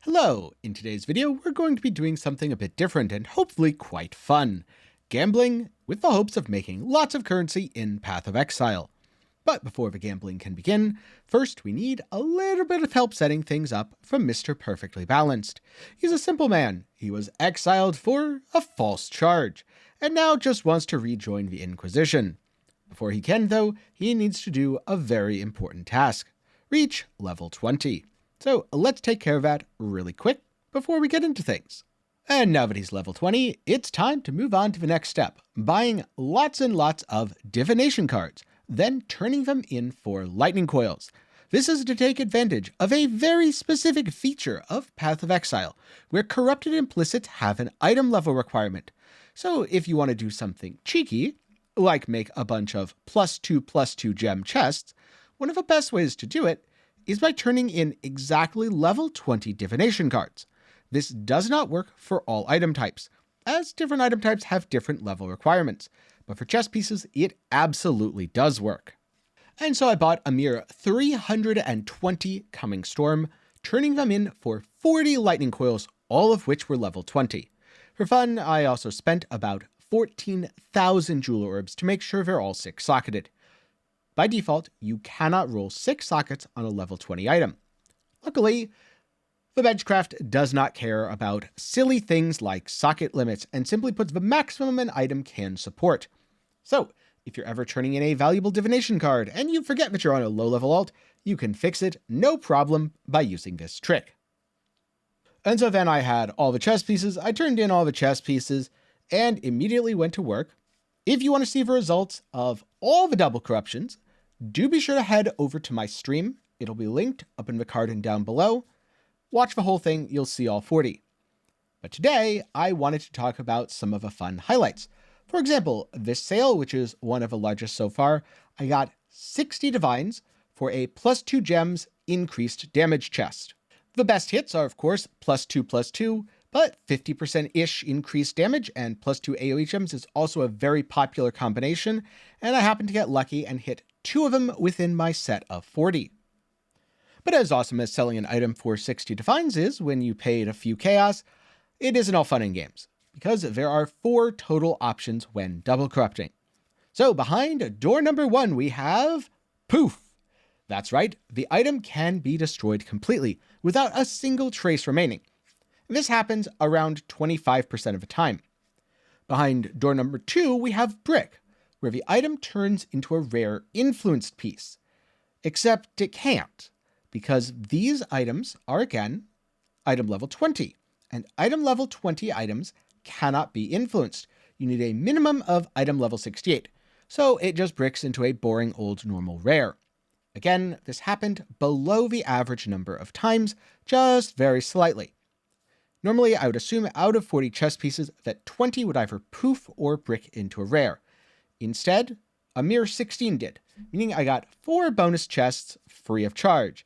Hello! In today's video, we're going to be doing something a bit different and hopefully quite fun. Gambling with the hopes of making lots of currency in Path of Exile. But before the gambling can begin, first we need a little bit of help setting things up from Mr. Perfectly Balanced. He's a simple man. He was exiled for a false charge, and now just wants to rejoin the Inquisition. Before he can, though, he needs to do a very important task. Reach level 20. So let's take care of that really quick before we get into things. And now that he's level 20, it's time to move on to the next step, buying lots and lots of divination cards, then turning them in for lightning coils. This is to take advantage of a very specific feature of Path of Exile, where corrupted implicits have an item level requirement. So if you want to do something cheeky, like make a bunch of +2/+2 gem chests, one of the best ways to do it is by turning in exactly level 20 divination cards. This does not work for all item types, as different item types have different level requirements, but for chess pieces, it absolutely does work. And so I bought a mere 320 Coming Storm, turning them in for 40 lightning coils, all of which were level 20. For fun, I also spent about 14,000 jewel orbs to make sure they're all 6-socketed. By default, you cannot roll 6 sockets on a level 20 item. Luckily, the Benchcraft does not care about silly things like socket limits and simply puts the maximum an item can support. So, if you're ever turning in a valuable divination card and you forget that you're on a low-level alt, you can fix it no problem by using this trick. And so then I had all the chess pieces, I turned in all the chess pieces, and immediately went to work. If you want to see the results of all the double corruptions, do be sure to head over to my stream. It'll be linked up in the card and down below. Watch the whole thing, you'll see all 40. But today, I wanted to talk about some of the fun highlights. For example, this sale, which is one of the largest so far, I got 60 divines for a +2 gems increased damage chest. The best hits are, of course, +2/+2, but 50%-ish increased damage and +2 AoE gems is also a very popular combination, and I happened to get lucky and hit 2 of them within my set of 40. But as awesome as selling an item for 60 divines is when you paid a few chaos, it isn't all fun and games, because there are 4 total options when double corrupting. So behind door number 1 we have poof. That's right, the item can be destroyed completely without a single trace remaining. This happens around 25% of the time. Behind door number 2 we have brick, where the item turns into a rare influenced piece. Except it can't, because these items are again item level 20, and item level 20 items cannot be influenced. You need a minimum of item level 68, so it just bricks into a boring old normal rare. Again, this happened below the average number of times, just very slightly. Normally, I would assume out of 40 chess pieces that 20 would either poof or brick into a rare. Instead, a mere 16 did, meaning I got 4 bonus chests free of charge.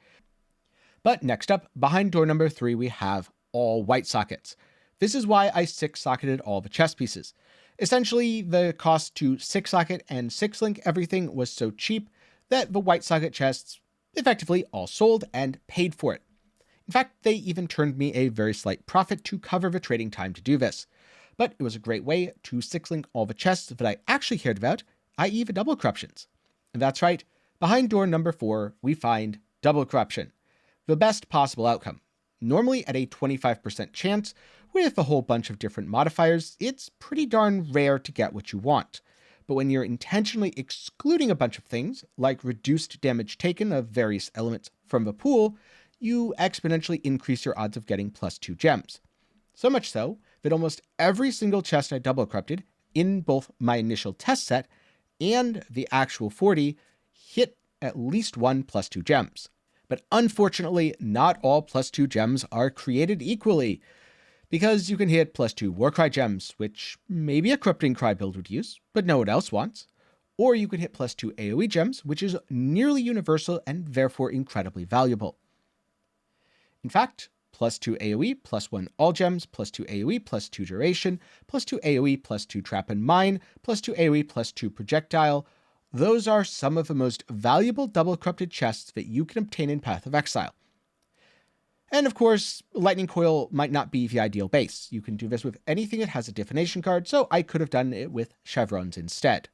But next up, behind door number 3, we have all white sockets. This is why I 6-socketed all the chess pieces. Essentially, the cost to 6-socket and 6-link everything was so cheap that the white socket chests effectively all sold and paid for it. In fact, they even turned me a very slight profit to cover the trading time to do this. But it was a great way to 6-link all the chests that I actually cared about, i.e. the double corruptions. And that's right, behind door number 4, we find double corruption. The best possible outcome. Normally at a 25% chance, with a whole bunch of different modifiers, it's pretty darn rare to get what you want. But when you're intentionally excluding a bunch of things, like reduced damage taken of various elements from the pool, you exponentially increase your odds of getting +2 gems. So much so that almost every single chest I double corrupted in both my initial test set and the actual 40 hit at least one +2 gems. But unfortunately, not all +2 gems are created equally, because you can hit +2 Warcry gems, which maybe a Corrupting Cry build would use, but no one else wants. Or you could hit +2 AoE gems, which is nearly universal and therefore incredibly valuable. In fact, +2 AoE, +1 all gems, +2 AoE, +2 duration, +2 AoE, +2 trap and mine, +2 AoE, +2 projectile. Those are some of the most valuable double corrupted chests that you can obtain in Path of Exile. And of course, Lightning Coil might not be the ideal base. You can do this with anything that has a divination card, so I could have done it with chevrons instead.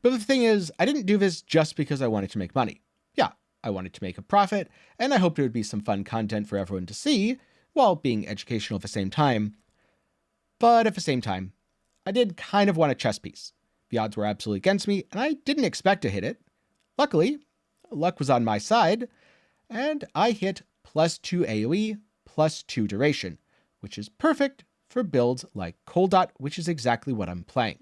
But the thing is, I didn't do this just because I wanted to make money. Yeah, I wanted to make a profit, and I hoped it would be some fun content for everyone to see, while being educational at the same time. But at the same time, I did kind of want a chess piece. The odds were absolutely against me, and I didn't expect to hit it. Luckily, luck was on my side, and I hit +2 AoE, +2 duration, which is perfect for builds like Cold Dot, which is exactly what I'm playing.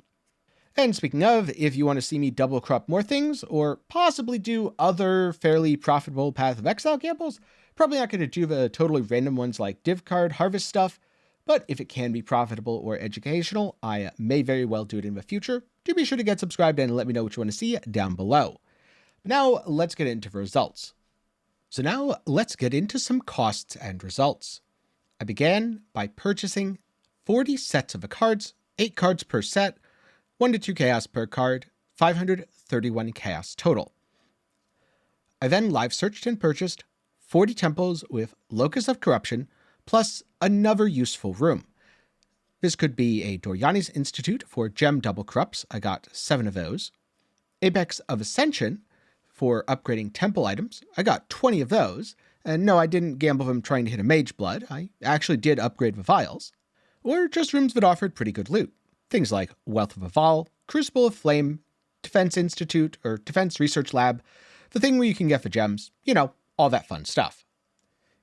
And speaking of, if you want to see me double crop more things, or possibly do other fairly profitable Path of Exile gambles, probably not going to do the totally random ones like div card harvest stuff, but if it can be profitable or educational, I may very well do it in the future. Do be sure to get subscribed and let me know what you want to see down below. Now let's get into the results. So now let's get into some costs and results. I began by purchasing 40 sets of the cards, 8 cards per set, 1 to 2 chaos per card, 531 chaos total. I then live searched and purchased 40 temples with Locus of Corruption, plus another useful room. This could be a Doryani's Institute for gem double corrupts. I got 7 of those. Apex of Ascension for upgrading temple items. I got 20 of those. And no, I didn't gamble them trying to hit a mage blood. I actually did upgrade the vials. Or just rooms that offered pretty good loot. Things like Wealth of Aval, Crucible of Flame, Defense Institute, or Defense Research Lab, the thing where you can get the gems, all that fun stuff.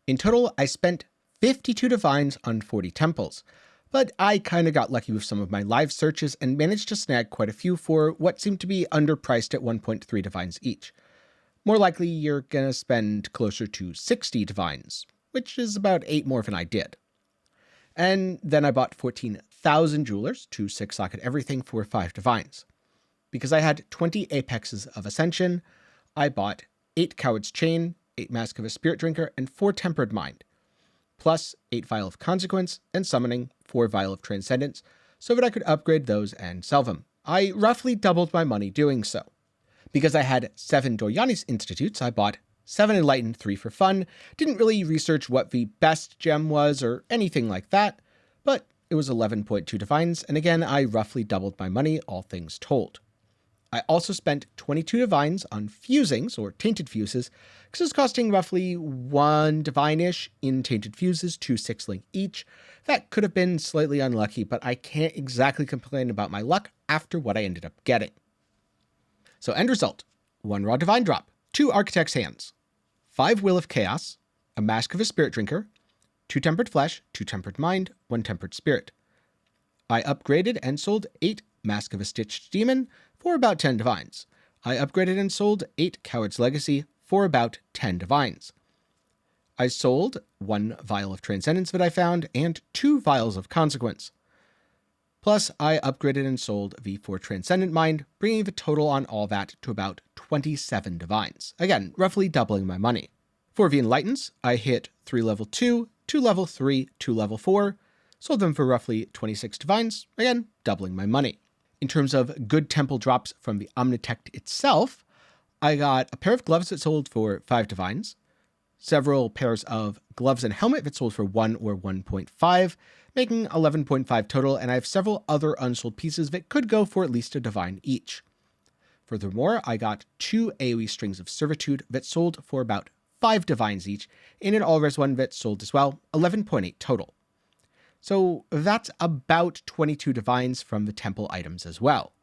In total, I spent 52 divines on 40 temples, but I kind of got lucky with some of my live searches and managed to snag quite a few for what seemed to be underpriced at 1.3 divines each. More likely, you're gonna spend closer to 60 divines, which is about 8 more than I did. And then I bought 14,000 jewelers to 6-socket everything for 5 divines. Because I had 20 apexes of Ascension, I bought 8 Coward's Chain, 8 Mask of a Spirit Drinker, and 4 Tempered Mind, plus 8 Vial of Consequence, and Summoning 4 Vial of Transcendence, so that I could upgrade those and sell them. I roughly doubled my money doing so. Because I had 7 Doryani's Institutes, I bought 7 Enlightened, 3 for fun. Didn't really research what the best gem was or anything like that, but it was 11.2 divines, and again, I roughly doubled my money, all things told. I also spent 22 divines on fusings, or tainted fuses, because it's costing roughly 1 divine-ish in tainted fuses, 2 6-link each. That could have been slightly unlucky, but I can't exactly complain about my luck after what I ended up getting. So end result, 1 raw divine drop, 2 Architect's Hands, 5 Will of Chaos, a Mask of a Spirit Drinker, 2 Tempered Flesh, 2 Tempered Mind, 1 Tempered Spirit. I upgraded and sold 8 Mask of a Stitched Demon for about 10 divines. I upgraded and sold 8 Coward's Legacy for about 10 divines. I sold 1 Vial of Transcendence that I found and 2 Vials of Consequence. Plus, I upgraded and sold the 4 Transcendent Mind, bringing the total on all that to about 27 divines. Again, roughly doubling my money. For the Enlightens, I hit 3 level 2, 2 level 3, 2 level 4, sold them for roughly 26 divines, again, doubling my money. In terms of good temple drops from the Omnitect itself, I got a pair of gloves that sold for 5 divines, several pairs of gloves and helmet that sold for 1 or 1.5, making 11.5 total, and I have several other unsold pieces that could go for at least a divine each. Furthermore, I got 2 AoE strings of servitude that sold for about 5 divines each, and an all-res one that sold as well, 11.8 total. So that's about 22 divines from the temple items as well.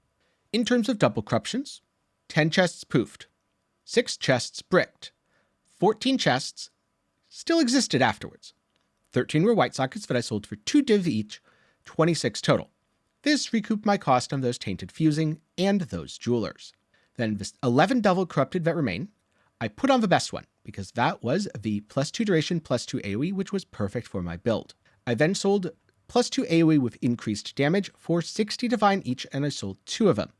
In terms of double corruptions, 10 chests poofed, 6 chests bricked, 14 chests still existed afterwards. 13 were white sockets that I sold for 2 div each, 26 total. This recouped my cost on those tainted fusing and those jewelers. Then the 11 double corrupted that remain, I put on the best one, because that was the +2 duration, +2 AoE, which was perfect for my build. I then sold +2 AoE with increased damage for 60 divine each, and I sold 2 of them.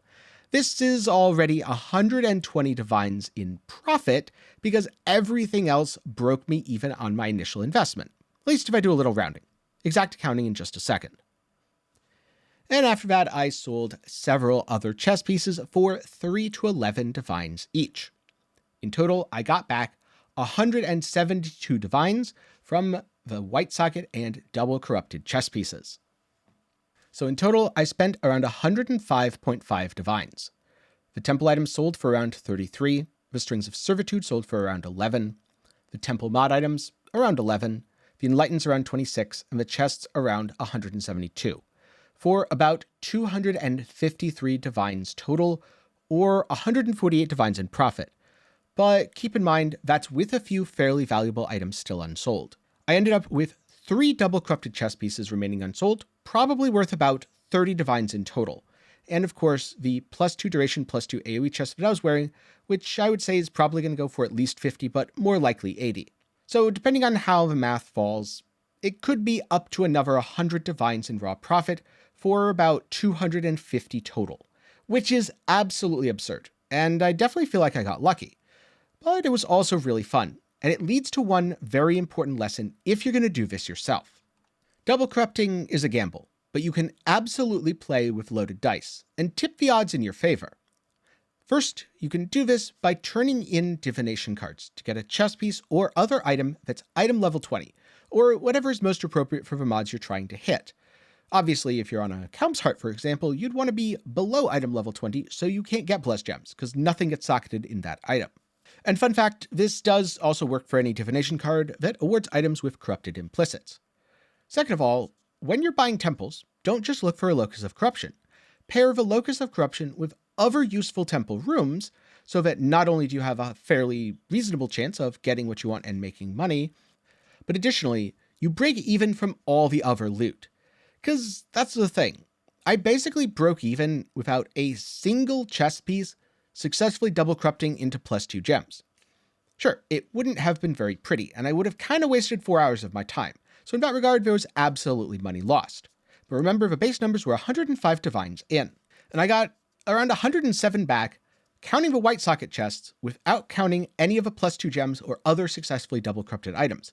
This is already 120 divines in profit, because everything else broke me even on my initial investment. At least if I do a little rounding. Exact accounting in just a second. And after that, I sold several other chess pieces for 3 to 11 divines each. In total, I got back 172 divines from the white socket and double corrupted chess pieces. So in total, I spent around 105.5 divines. The temple items sold for around 33, the strings of servitude sold for around 11, the temple mod items around 11, the enlightens around 26, and the chests around 172, for about 253 divines total, or 148 divines in profit. But keep in mind, that's with a few fairly valuable items still unsold. I ended up with 3 double corrupted chess pieces remaining unsold, probably worth about 30 divines in total. And of course, the +2 duration, +2 AoE chest that I was wearing, which I would say is probably going to go for at least 50, but more likely 80. So depending on how the math falls, it could be up to another 100 divines in raw profit for about 250 total, which is absolutely absurd. And I definitely feel like I got lucky. But it was also really fun, and it leads to one very important lesson if you're going to do this yourself. Double corrupting is a gamble, but you can absolutely play with loaded dice and tip the odds in your favor. First, you can do this by turning in divination cards to get a chess piece or other item that's item level 20, or whatever is most appropriate for the mods you're trying to hit. Obviously, if you're on a Helm's Heart, for example, you'd want to be below item level 20 so you can't get plus gems, because nothing gets socketed in that item. And fun fact, this does also work for any divination card that awards items with corrupted implicits. Second of all, when you're buying temples, don't just look for a Locus of Corruption. Pair the Locus of Corruption with other useful temple rooms so that not only do you have a fairly reasonable chance of getting what you want and making money, but additionally, you break even from all the other loot. Because that's the thing. I basically broke even without a single chess piece successfully double corrupting into +2 gems. Sure, it wouldn't have been very pretty, and I would have kind of wasted 4 hours of my time, so in that regard there was absolutely money lost. But remember, the base numbers were 105 divines in, and I got around 107 back, counting the white socket chests without counting any of the +2 gems or other successfully double corrupted items.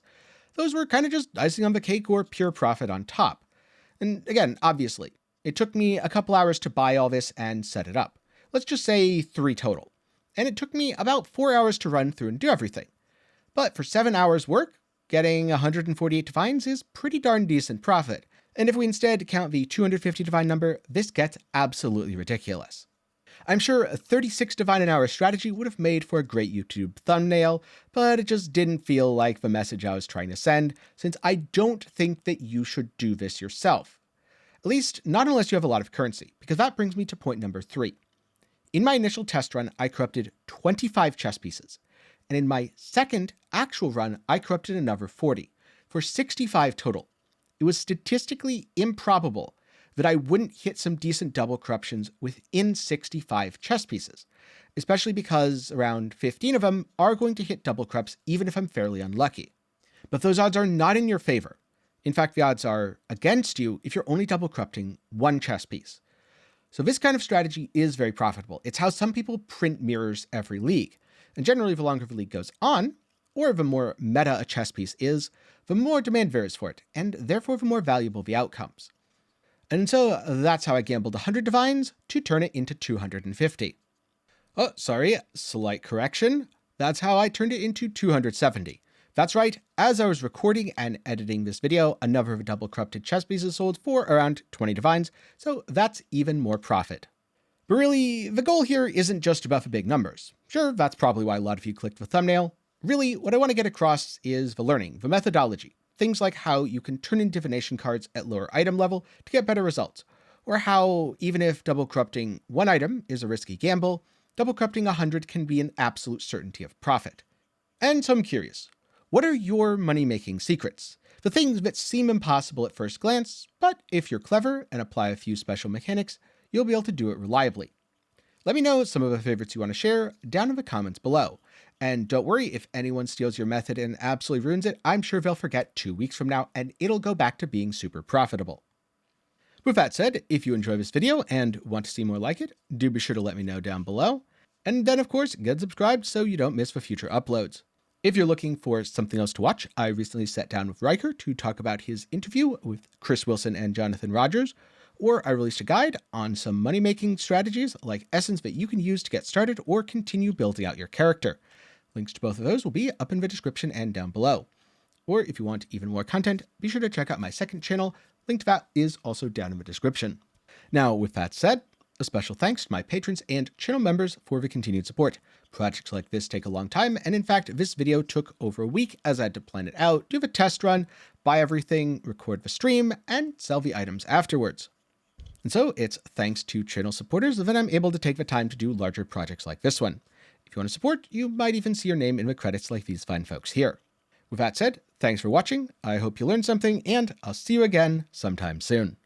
Those were kind of just icing on the cake or pure profit on top. And again, obviously, it took me a couple hours to buy all this and set it up. Let's just say 3 total. And it took me about 4 hours to run through and do everything. But for 7 hours work, getting 148 divines is pretty darn decent profit. And if we instead count the 250 divine number, this gets absolutely ridiculous. I'm sure a 36 divine an hour strategy would have made for a great YouTube thumbnail, but it just didn't feel like the message I was trying to send, since I don't think that you should do this yourself. At least, not unless you have a lot of currency, because that brings me to point number 3. In my initial test run, I corrupted 25 chess pieces, and in my second actual run, I corrupted another 40, for 65 total. It was statistically improbable that I wouldn't hit some decent double corruptions within 65 chess pieces, especially because around 15 of them are going to hit double corrupts even if I'm fairly unlucky. But those odds are not in your favor. In fact, the odds are against you if you're only double corrupting 1 chess piece. So this kind of strategy is very profitable. It's how some people print mirrors every league. And generally, the longer the league goes on, or the more meta a chess piece is, the more demand there is for it, and therefore the more valuable the outcomes. And so that's how I gambled 100 divines to turn it into 250. Oh, sorry, slight correction. That's how I turned it into 270. That's right, as I was recording and editing this video, another of the double corrupted chess pieces sold for around 20 divines, so that's even more profit. But really, the goal here isn't just about the big numbers. Sure, that's probably why a lot of you clicked the thumbnail. Really, what I want to get across is the learning, the methodology. Things like how you can turn in divination cards at lower item level to get better results, or how even if double corrupting 1 item is a risky gamble, double corrupting 100 can be an absolute certainty of profit. And so I'm curious, what are your money-making secrets? The things that seem impossible at first glance, but if you're clever and apply a few special mechanics, you'll be able to do it reliably. Let me know some of the favorites you want to share down in the comments below. And don't worry, if anyone steals your method and absolutely ruins it, I'm sure they'll forget 2 weeks from now and it'll go back to being super profitable. With that said, if you enjoy this video and want to see more like it, do be sure to let me know down below. And then of course, get subscribed so you don't miss the future uploads. If you're looking for something else to watch, I recently sat down with Riker to talk about his interview with Chris Wilson and Jonathan Rogers, or I released a guide on some money-making strategies like essence that you can use to get started or continue building out your character. Links to both of those will be up in the description and down below. Or if you want even more content, be sure to check out my second channel. Link to that is also down in the description. Now, with that said, a special thanks to my patrons and channel members for the continued support. Projects like this take a long time, and in fact, this video took over a week as I had to plan it out, do the test run, buy everything, record the stream, and sell the items afterwards. And so it's thanks to channel supporters that I'm able to take the time to do larger projects like this one. If you want to support, you might even see your name in the credits like these fine folks here. With that said, thanks for watching, I hope you learned something, and I'll see you again sometime soon.